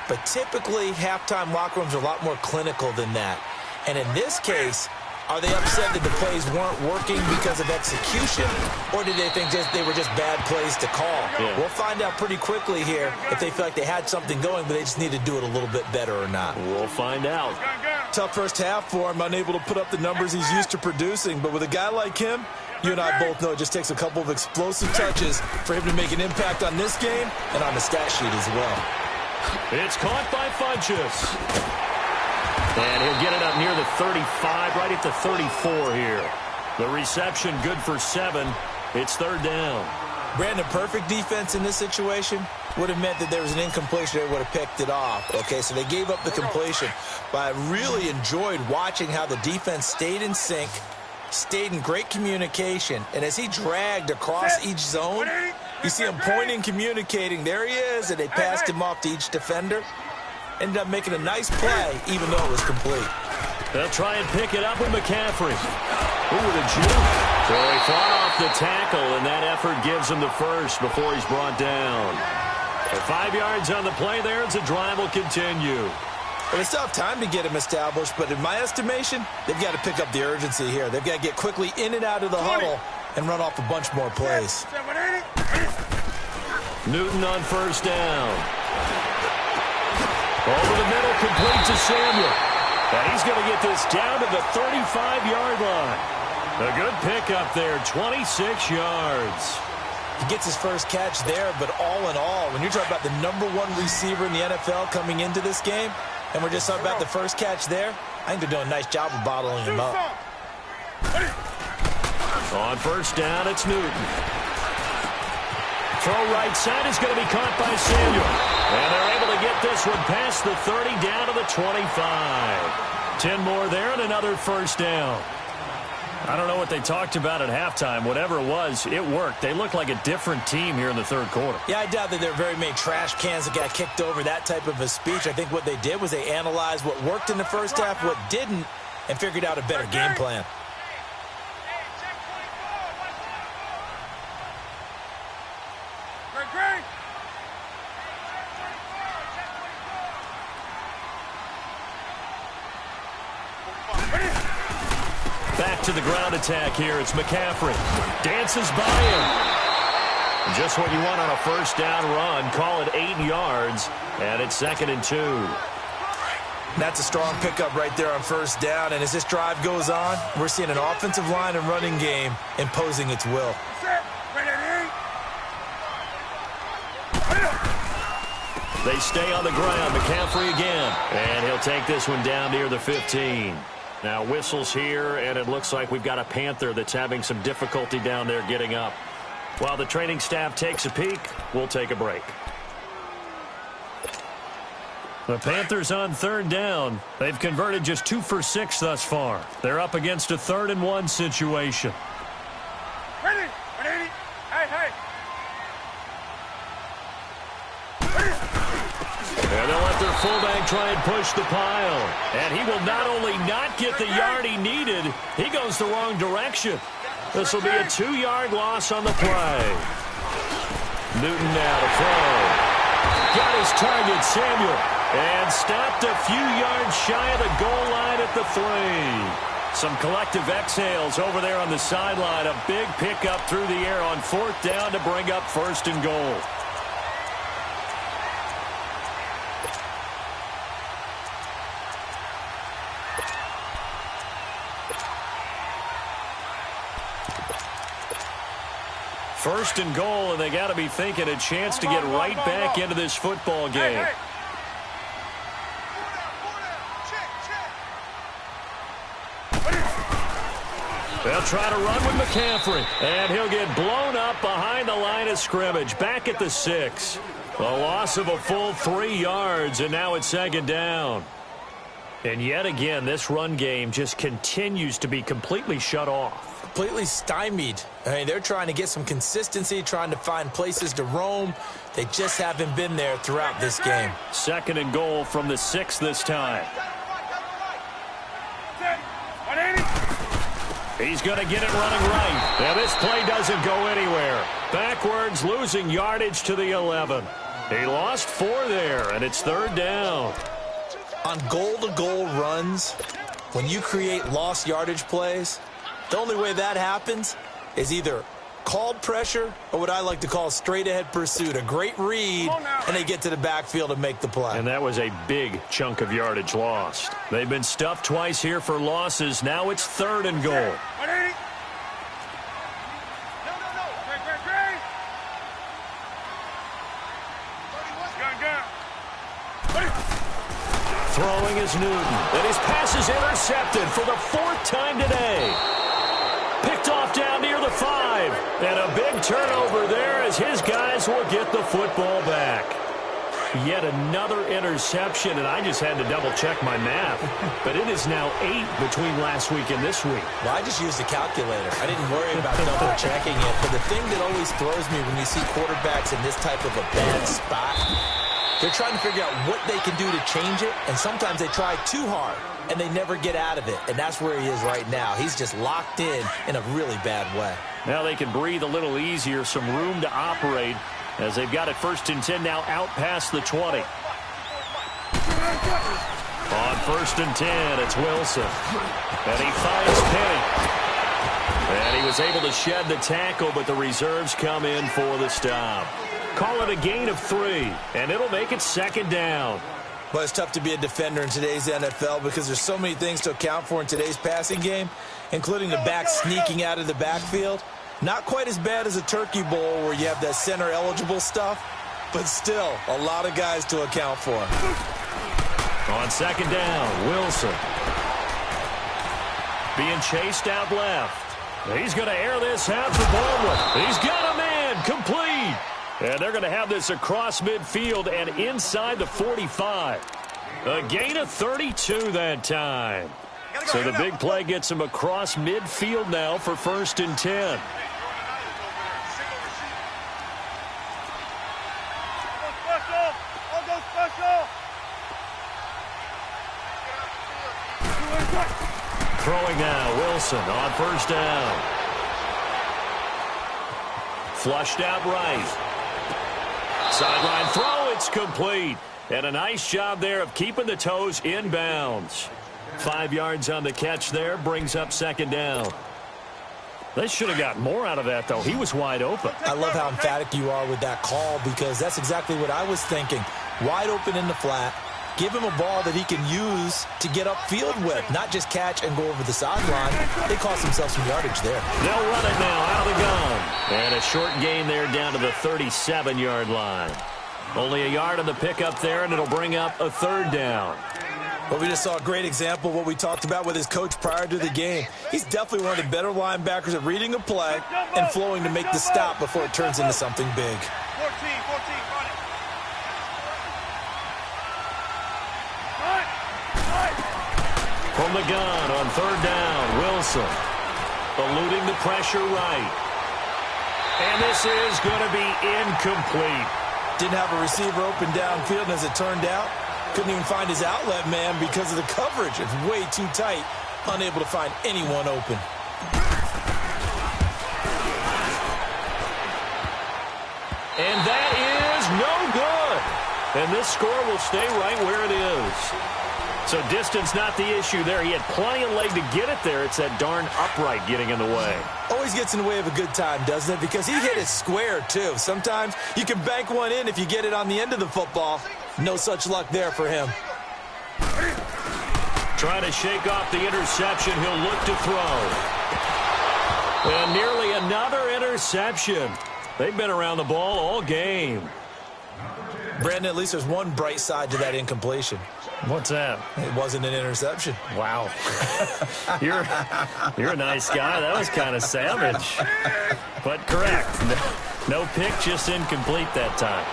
But typically, halftime locker rooms are a lot more clinical than that. And in this case, are they upset that the plays weren't working because of execution? Or did they think they were just bad plays to call? Yeah. We'll find out pretty quickly here if they feel like they had something going, but they just need to do it a little bit better or not. We'll find out. Tough first half for him, unable to put up the numbers he's used to producing. But with a guy like him, you and I both know it just takes a couple of explosive touches for him to make an impact on this game and on the stat sheet as well. It's caught by Funchess. And he'll get it up near the 35, right at the 34 here. The reception good for 7. It's 3rd down. Brandon, perfect defense in this situation would have meant that there was an incompletion. They would have picked it off. Okay, so they gave up the completion. But I really enjoyed watching how the defense stayed in sync, stayed in great communication, and as he dragged across each zone, You see him pointing, communicating. There he is, and they passed him off to each defender. Ended up making a nice play, even though it was complete. They'll try and pick it up with McCaffrey. Ooh, with a juke. So he fought off the tackle, and that effort gives him the first before he's brought down. And 5 yards on the play there, as the drive will continue. Well, they still have time to get him established, but in my estimation, they've got to pick up the urgency here. They've got to get quickly in and out of the huddle and run off a bunch more plays. Newton on first down. Over the middle, complete to Samuel. And he's going to get this down to the 35-yard line. A good pickup there, 26 yards. He gets his first catch there, but all in all, when you're talking about the #1 receiver in the NFL coming into this game, and we're just talking about the first catch there, I think they're doing a nice job of bottling him up. On first down, it's Newton. Throw right side is going to be caught by Samuel. And they're able to get this one past the 30 down to the 25. 10 more there and another first down. I don't know what they talked about at halftime. Whatever it was, it worked. They look like a different team here in the third quarter. Yeah, I doubt that there are very many trash cans that got kicked over, that type of a speech. I think what they did was they analyzed what worked in the first half, what didn't, and figured out a better game plan. Back to the ground attack here. It's McCaffrey. Dances by him. Just what you want on a first down run. Call it 8 yards. And it's 2nd and 2. That's a strong pickup right there on first down. And as this drive goes on, we're seeing an offensive line and running game imposing its will. They stay on the ground. McCaffrey again. And he'll take this one down near the 15. Now whistles here, and it looks like we've got a Panther that's having some difficulty down there getting up. While the training staff takes a peek, we'll take a break. The Panthers on third down. They've converted just 2 for 6 thus far. They're up against a 3rd and 1 situation. Ready? Hey. And they'll let their fullback try and push the pile. And he will not only not get the yard he needed, he goes the wrong direction. This will be a 2-yard loss on the play. Newton now to throw. Got his target, Samuel. And stopped a few yards shy of the goal line at the 3. Some collective exhales over there on the sideline. A big pickup through the air on 4th down to bring up 1st and goal. First and goal, and they got to be thinking a chance to get right back into this football game. They'll try to run with McCaffrey, and he'll get blown up behind the line of scrimmage, back at the 6. A loss of a full 3 yards, and now it's 2nd down. And yet again, this run game just continues to be completely shut off. Completely stymied. I mean, they're trying to get some consistency, trying to find places to roam. They just haven't been there throughout this game. 2nd and goal from the 6 this time. He's going to get it running right. Now this play doesn't go anywhere. Backwards, losing yardage to the 11. He lost 4 there, and it's 3rd down. On goal-to-goal runs, when you create lost yardage plays, the only way that happens is either called pressure or what I like to call straight-ahead pursuit. A great read, and they get to the backfield and make the play. And that was a big chunk of yardage lost. They've been stuffed twice here for losses. Now it's 3rd and goal. Throwing is Newton. And his pass is intercepted for the 4th time today. Picked off down near the 5. And a big turnover there as his guys will get the football back. Yet another interception, and I just had to double-check my math. But it is now 8 between last week and this week. Well, I just used a calculator. I didn't worry about double-checking it. But the thing that always throws me when you see quarterbacks in this type of a bad spot, they're trying to figure out what they can do to change it, and sometimes they try too hard, and they never get out of it. And that's where he is right now. He's just locked in a really bad way. Now they can breathe a little easier, some room to operate, as they've got it 1st and 10 now out past the 20. On 1st and 10, it's Wilson. And he finds Penny. And he was able to shed the tackle, but the reserves come in for the stop. Call it a gain of 3, and it'll make it 2nd down. Well, it's tough to be a defender in today's NFL because there's so many things to account for in today's passing game, including the back sneaking out of the backfield. Not quite as bad as a Turkey Bowl where you have that center-eligible stuff, but still a lot of guys to account for. On 2nd down, Wilson. Being chased out left. He's going to air this out for Baldwin. He's got a man, complete. And they're going to have this across midfield and inside the 45. A gain of 32 that time. So the big play gets him across midfield now for 1st and 10. Throwing now, Wilson on 1st down. Flushed out right. Sideline throw, it's complete. And a nice job there of keeping the toes inbounds. 5 yards on the catch there, brings up 2nd down. They should have got more out of that, though. He was wide open. I love how emphatic you are with that call because that's exactly what I was thinking. Wide open in the flat. Give him a ball that he can use to get upfield with, not just catch and go over the sideline. They cost themselves some yardage there. They'll run it now out of the gun. And a short gain there down to the 37-yard line. Only a yard on the pickup there, and it'll bring up a 3rd down. Well, we just saw a great example of what we talked about with his coach prior to the game. He's definitely one of the better linebackers at reading a play and flowing to make the stop before it turns into something big. 14, run it. From the gun on 3rd down, Wilson. Eluding the pressure right. And this is going to be incomplete. Didn't have a receiver open downfield, and as it turned out, couldn't even find his outlet man because of the coverage. It's way too tight, unable to find anyone open. And that is no good. And this score will stay right where it is. So distance not the issue there. He had plenty of leg to get it there. It's that darn upright getting in the way. Always gets in the way of a good time, doesn't it? Because he hit it square, too. Sometimes you can bank one in if you get it on the end of the football. No such luck there for him. Trying to shake off the interception. He'll look to throw. And nearly another interception. They've been around the ball all game. Brandon, at least there's one bright side to that incompletion. What's that? It wasn't an interception. Wow. You're a nice guy. That was kind of savage. But correct. No pick, just incomplete that time.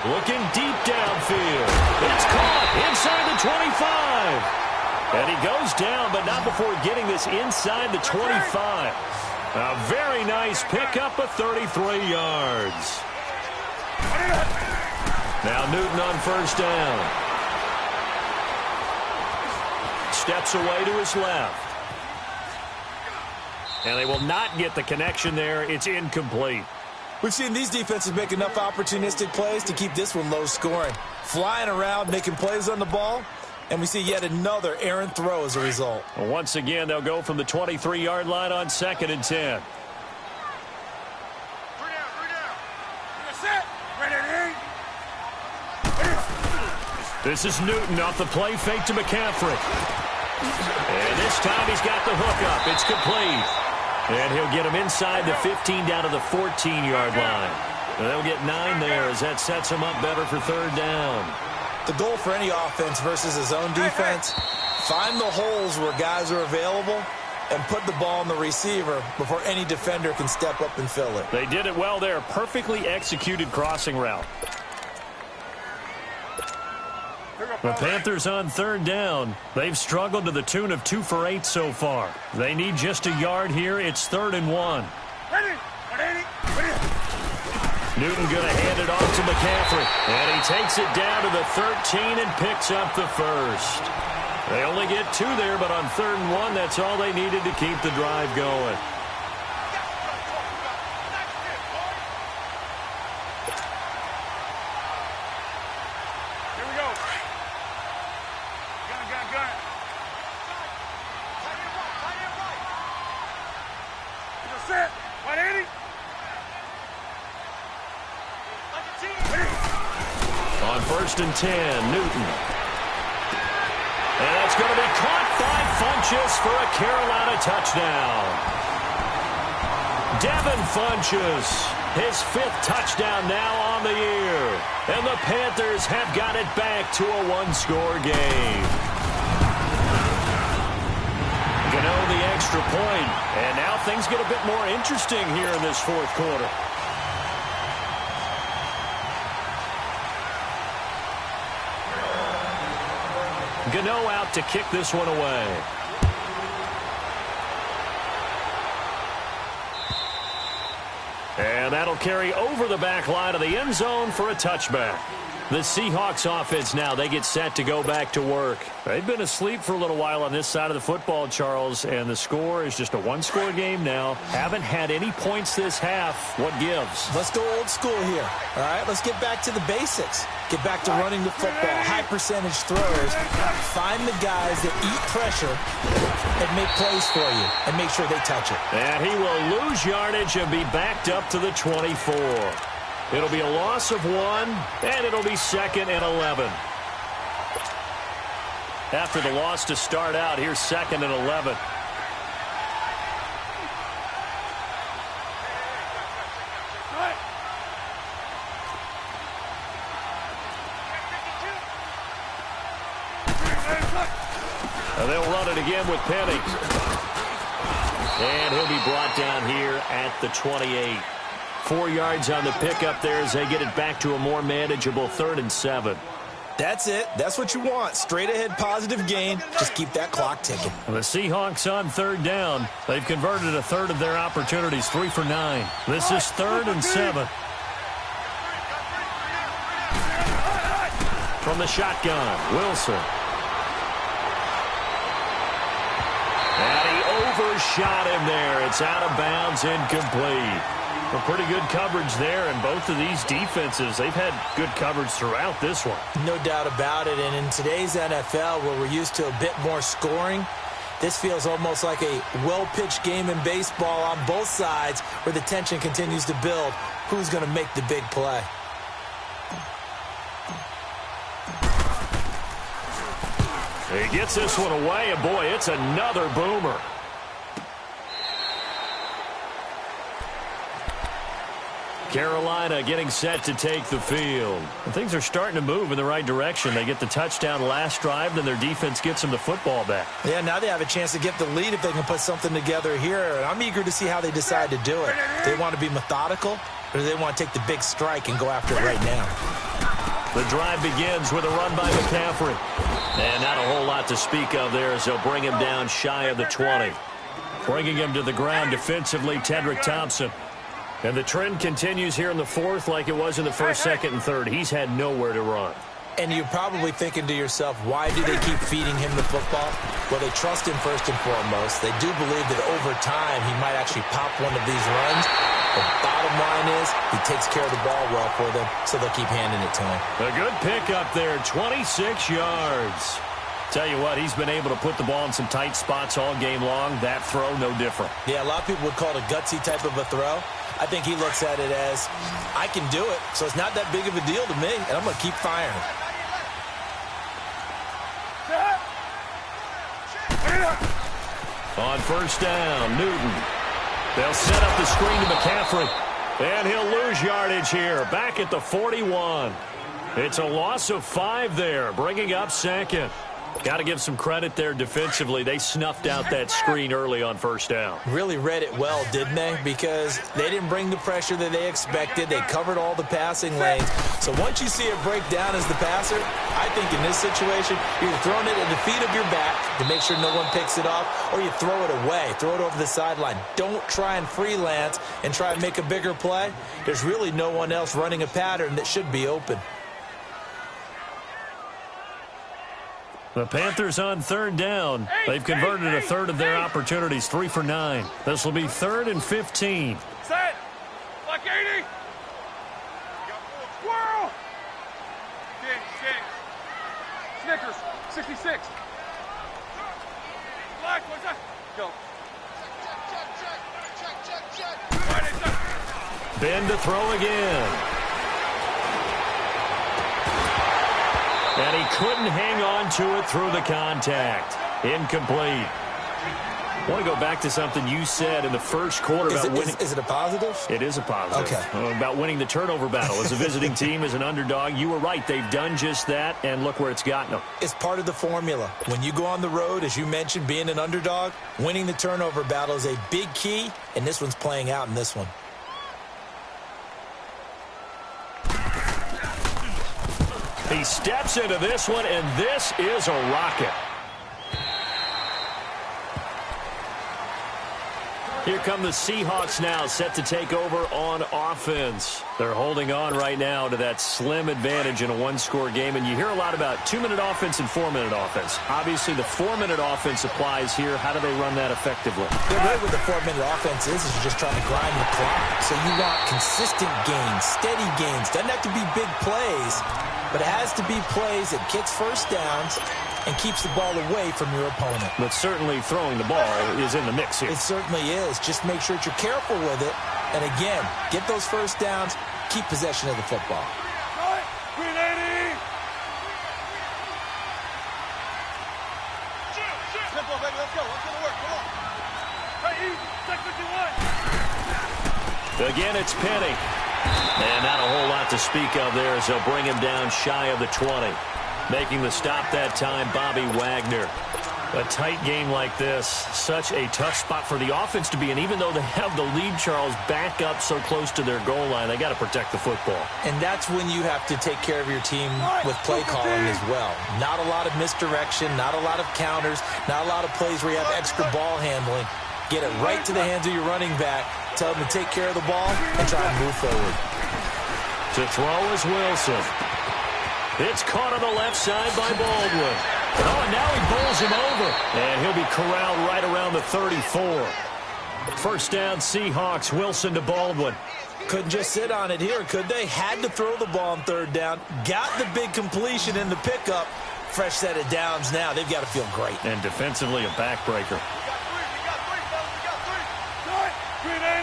Looking deep downfield. It's caught inside the 25. And he goes down, but not before getting this inside the 25. A very nice pickup of 33 yards. Now Newton on 1st down. Steps away to his left. And they will not get the connection there. It's incomplete. We've seen these defenses make enough opportunistic plays to keep this one low scoring. Flying around, making plays on the ball, and we see yet another errant throw as a result. Well, once again, they'll go from the 23-yard line on 2nd and 10. This is Newton off the play fake to McCaffrey. And this time he's got the hook up. It's complete. And he'll get him inside the 15 down to the 14-yard line. And they'll get 9 there as that sets him up better for 3rd down. The goal for any offense versus his own defense, find the holes where guys are available and put the ball on the receiver before any defender can step up and fill it. They did it well there. Perfectly executed crossing route. The Panthers on third down. They've struggled to the tune of 2 for 8 so far. They need just a yard here. It's 3rd and 1. Newton going to hand it off to McCaffrey. And he takes it down to the 13 and picks up the first. They only get 2 there, but on 3rd and 1, that's all they needed to keep the drive going. On 1st and 10, Newton. And that's going to be caught by Funchess for a Carolina touchdown. Devin Funchess, his 5th touchdown now on the year. And the Panthers have got it back to a 1-score game. Gano the extra point. And now things get a bit more interesting here in this 4th quarter. Gano out to kick this one away. And that'll carry over the back line of the end zone for a touchback. The Seahawks offense now, they get set to go back to work. They've been asleep for a little while on this side of the football, Charles, and the score is just a 1-score game now. Haven't had any points this half. What gives? Let's go old school here, all right? Let's get back to the basics. Get back to running the football, high-percentage throws. Find the guys that eat pressure and make plays for you and make sure they touch it. And he will lose yardage and be backed up to the 24. It'll be a loss of 1, and it'll be 2nd and 11. After the loss to start out, here's 2nd and 11. And they'll run it again with Penny. And he'll be brought down here at the 28. 4 yards on the pickup there as they get it back to a more manageable 3rd and 7. That's it. That's what you want. Straight ahead positive gain. Just keep that clock ticking. The Seahawks on 3rd down. They've converted a 1/3 of their opportunities, 3 for 9. This is 3rd and 7. From the shotgun, Wilson. And he overshot him there. It's out of bounds, incomplete. A pretty good coverage there, and both of these defenses, they've had good coverage throughout this one. No doubt about it, and in today's NFL, where we're used to a bit more scoring, this feels almost like a well-pitched game in baseball on both sides where the tension continues to build. Who's going to make the big play? He gets this one away, and boy, it's another boomer. Carolina getting set to take the field. And things are starting to move in the right direction. They get the touchdown last drive, then their defense gets them the football back. Yeah, now they have a chance to get the lead if they can put something together here. And I'm eager to see how they decide to do it. Do they want to be methodical, or do they want to take the big strike and go after it right now? The drive begins with a run by McCaffrey. And not a whole lot to speak of there as they'll bring him down shy of the 20. Bringing him to the ground defensively, Tedrick Thompson. And the trend continues here in the 4th like it was in the 1st, 2nd, and 3rd. He's had nowhere to run. And you're probably thinking to yourself, why do they keep feeding him the football? Well, they trust him first and foremost. They do believe that over time he might actually pop one of these runs. The bottom line is he takes care of the ball well for them, so they'll keep handing it to him. A good pickup there, 26 yards. Tell you what, he's been able to put the ball in some tight spots all game long. That throw, no different. Yeah, a lot of people would call it a gutsy type of a throw. I think he looks at it as, I can do it, so it's not that big of a deal to me, and I'm going to keep firing. On 1st down, Newton. They'll set up the screen to McCaffrey, and he'll lose yardage here, back at the 41. It's a loss of 5 there, bringing up 2nd. Got to give some credit there defensively. They snuffed out that screen early on first down. Really read it well, didn't they? Because they didn't bring the pressure that they expected. They covered all the passing lanes. So once you see it break down as the passer, I think in this situation, you're throwing it at the feet of your back to make sure no one picks it off, or you throw it away, throw it over the sideline. Don't try and freelance and try and make a bigger play. There's really no one else running a pattern that should be open. The Panthers on third down. They've converted a third of their opportunities, 3 for 9. This will be 3rd and 15. Set. Like 80. Squirrel. Snickers. 66. Black, what's that? Go. Check. Ben to throw again. And he couldn't hang on to it through the contact. Incomplete. I want to go back to something you said in the first quarter about winning. Is it a positive? It is a positive. Okay. About winning the turnover battle. As a visiting team, as an underdog, you were right. They've done just that, and look where it's gotten them. It's part of the formula. When you go on the road, as you mentioned, being an underdog, winning the turnover battle is a big key, and this one's playing out in this one. He steps into this one, and this is a rocket. Here come the Seahawks now, set to take over on offense. They're holding on right now to that slim advantage in a one-score game, and you hear a lot about 2-minute offense and 4-minute offense. Obviously, the 4-minute offense applies here. How do they run that effectively? The way with the 4-minute offense is you're just trying to grind the clock. So you want consistent gains, steady gains. Doesn't have to be big plays, but it has to be plays that gets first downs and keeps the ball away from your opponent. But certainly throwing the ball is in the mix here. It certainly is. Just make sure that you're careful with it. And again, get those first downs, keep possession of the football. Green 80. Simple, baby. Let's go. Let's go to work. Come on. Hey, easy. Take 51. Again, it's Penny. And not a whole lot to speak of there as they'll bring him down shy of the 20. Making the stop that time, Bobby Wagner. A tight game like this, such a tough spot for the offense to be in. Even though they have the lead, Charles, back up so close to their goal line, they got to protect the football. And that's when you have to take care of your team with play calling as well. Not a lot of misdirection, not a lot of counters, not a lot of plays where you have extra ball handling. Get it right to the hands of your running back. Tell them to take care of the ball and try and move forward. To throw is Wilson. It's caught on the left side by Baldwin. Oh, and now he bowls him over. And he'll be corralled right around the 34. First down, Seahawks. Wilson to Baldwin. Couldn't just sit on it here, could they? Had to throw the ball on third down. Got the big completion in the pickup. Fresh set of downs now. They've got to feel great. And defensively, a backbreaker. We got three, fellas. We got three. Green 80.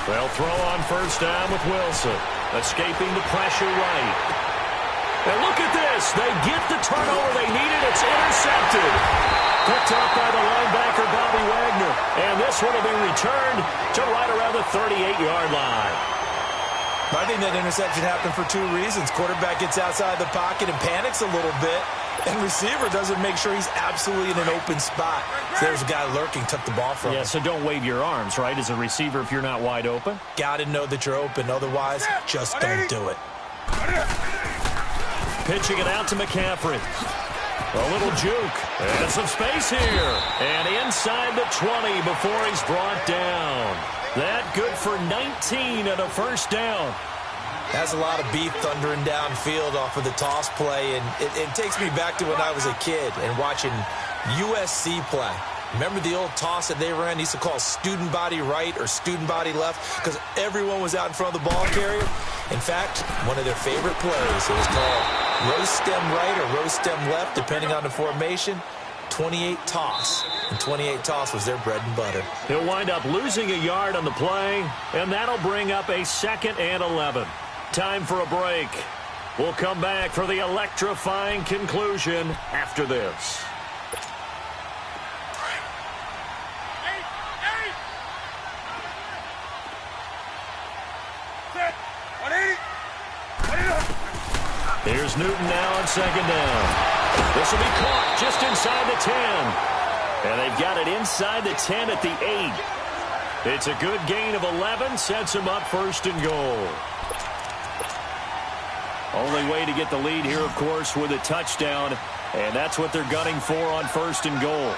They'll throw on first down with Wilson. Escaping the pressure right. And look at this. They get the turnover they needed. It's intercepted. Picked up by the linebacker, Bobby Wagner. And this one will be returned to right around the 38-yard line. I think that interception happened for two reasons. Quarterback gets outside the pocket and panics a little bit. And receiver doesn't make sure he's absolutely in an open spot. So there's a guy lurking, took the ball from him. Yeah, so don't wave your arms, right, as a receiver if you're not wide open. Got to know that you're open. Otherwise, just don't do it. Pitching it out to McCaffrey. A little juke. And some space here. And inside the 20 before he's brought down. That good for 19 and a first down. Has a lot of beef thundering downfield off of the toss play, and it takes me back to when I was a kid and watching USC play. Remember the old toss that they ran? They used to call student body right or student body left because everyone was out in front of the ball carrier. In fact, one of their favorite plays, it was called rose stem right or rose stem left, depending on the formation. 28 toss, and 28 toss was their bread and butter. He'll wind up losing a yard on the play, and that'll bring up a 2nd and 11. Time for a break. We'll come back for the electrifying conclusion after this. Here's Newton now on second down. This will be caught just inside the 10. And they've got it inside the 10 at the 8. It's a good gain of 11, sets them up first and goal. Only way to get the lead here, of course, with a touchdown, and that's what they're gunning for on first and goal.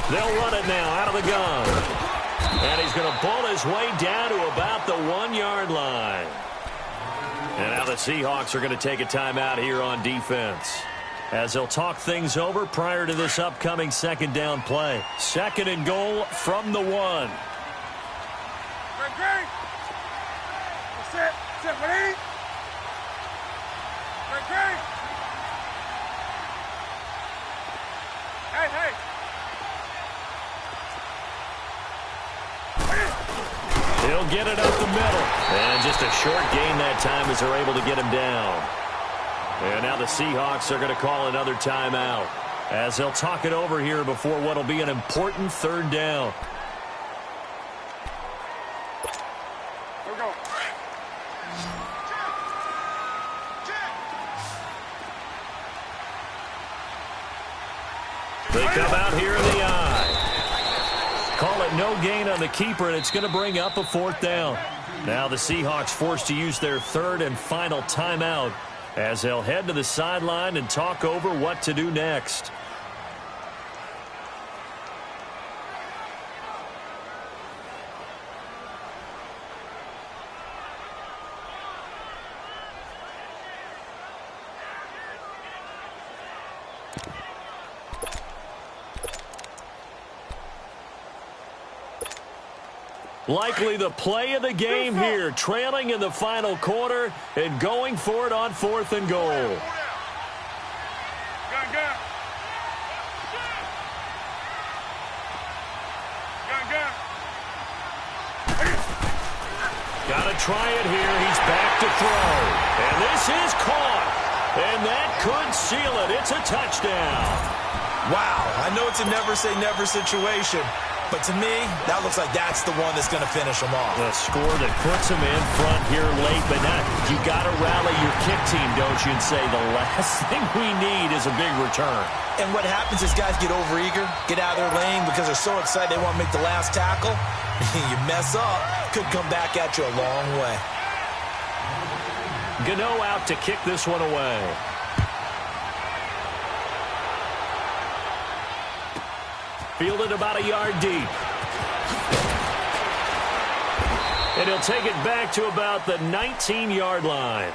They'll run it now out of the gun. And he's going to pull his way down to about the 1-yard line. And now the Seahawks are going to take a timeout here on defense, as they'll talk things over prior to this upcoming second down play. Second and goal from the 1. He'll get it up the middle. And just a short gain that time as they're able to get him down. And now the Seahawks are going to call another timeout, as they'll talk it over here before what will be an important third down. Here we go. They come out here in the eye. Call it no gain on the keeper, and it's going to bring up a fourth down. Now the Seahawks forced to use their third and final timeout, as they'll head to the sideline and talk over what to do next. Likely the play of the game here, trailing in the final quarter and going for it on fourth and goal. Got to try it here. He's back to throw. And this is caught. And that could seal it. It's a touchdown. Wow, I know it's a never-say-never situation, but to me, that looks like that's the one that's going to finish them off. The score that puts them in front here late, but now you got to rally your kick team, don't you, and say the last thing we need is a big return. And what happens is guys get overeager, get out of their lane because they're so excited they want to make the last tackle. You mess up, could come back at you a long way. Gano out to kick this one away. Fielded about a yard deep. And he'll take it back to about the 19-yard line.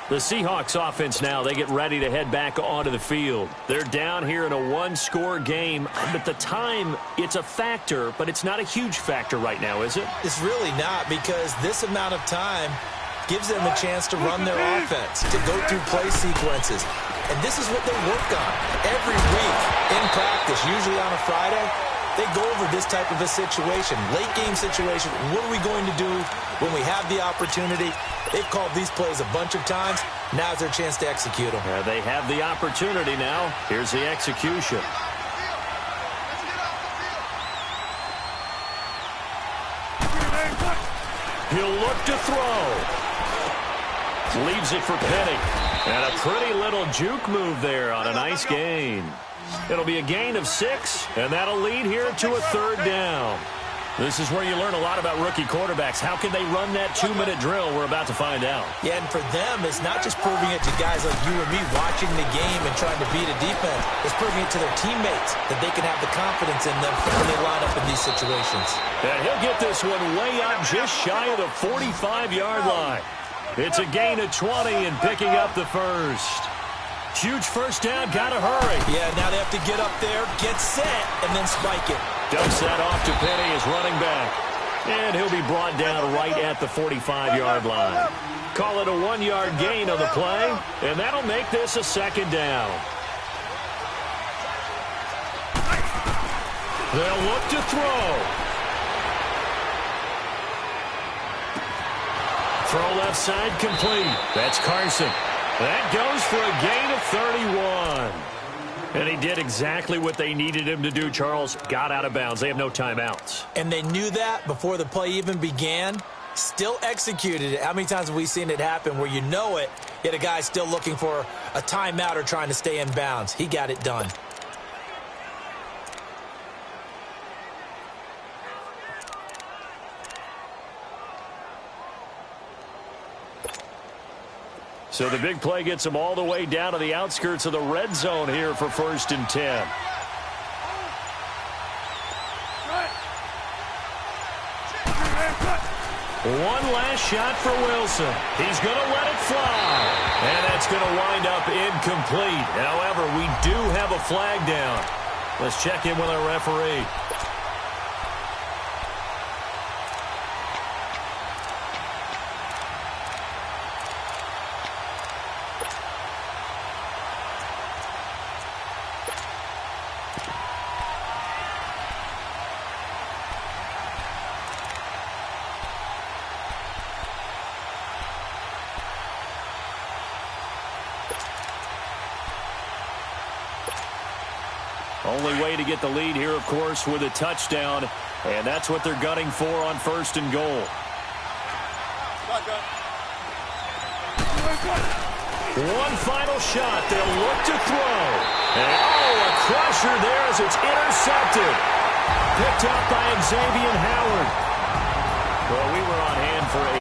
The Seahawks offense now, they get ready to head back onto the field. They're down here in a one-score game. But the time, it's a factor, but it's not a huge factor right now, is it? It's really not, because this amount of time gives them a chance to run their offense, to go through play sequences. And this is what they work on every week in practice, usually on a Friday. They go over this type of a situation, late game situation. What are we going to do when we have the opportunity? They've called these plays a bunch of times. Now's their chance to execute them. They have the opportunity now. Here's the execution. He'll look to throw. Leaves it for Penny. And a pretty little juke move there on a nice gain. It'll be a gain of 6, and that'll lead here to a third down. This is where you learn a lot about rookie quarterbacks. How can they run that 2-minute drill? We're about to find out. Yeah, and for them, it's not just proving it to guys like you and me watching the game and trying to beat a defense. It's proving it to their teammates that they can have the confidence in them when they line up in these situations. And he'll get this one way up just shy of the 45-yard line. It's a gain of 20 and picking up the first. Huge first down, gotta hurry. Yeah, now they have to get up there, get set, and then spike it. Dumps that off to Penny as running back. And he'll be brought down right at the 45-yard line. Call it a 1-yard gain on the play, and that'll make this a second down. They'll look to throw. Throw left side complete. That's Carson. That goes for a gain of 31. And he did exactly what they needed him to do, Charles. Got out of bounds. They have no timeouts. And they knew that before the play even began. Still executed it. How many times have we seen it happen where you know it, yet a guy's still looking for a timeout or trying to stay in bounds? He got it done. So the big play gets them all the way down to the outskirts of the red zone here for 1st and 10. One last shot for Wilson. He's going to let it fly. And that's going to wind up incomplete. However, we do have a flag down. Let's check in with our referee. Only way to get the lead here, of course, with a touchdown. And that's what they're gunning for on 1st and goal. One final shot. They'll look to throw. And, a crusher there as it's intercepted. Picked up by Xavier Howard. Well, we were on hand for a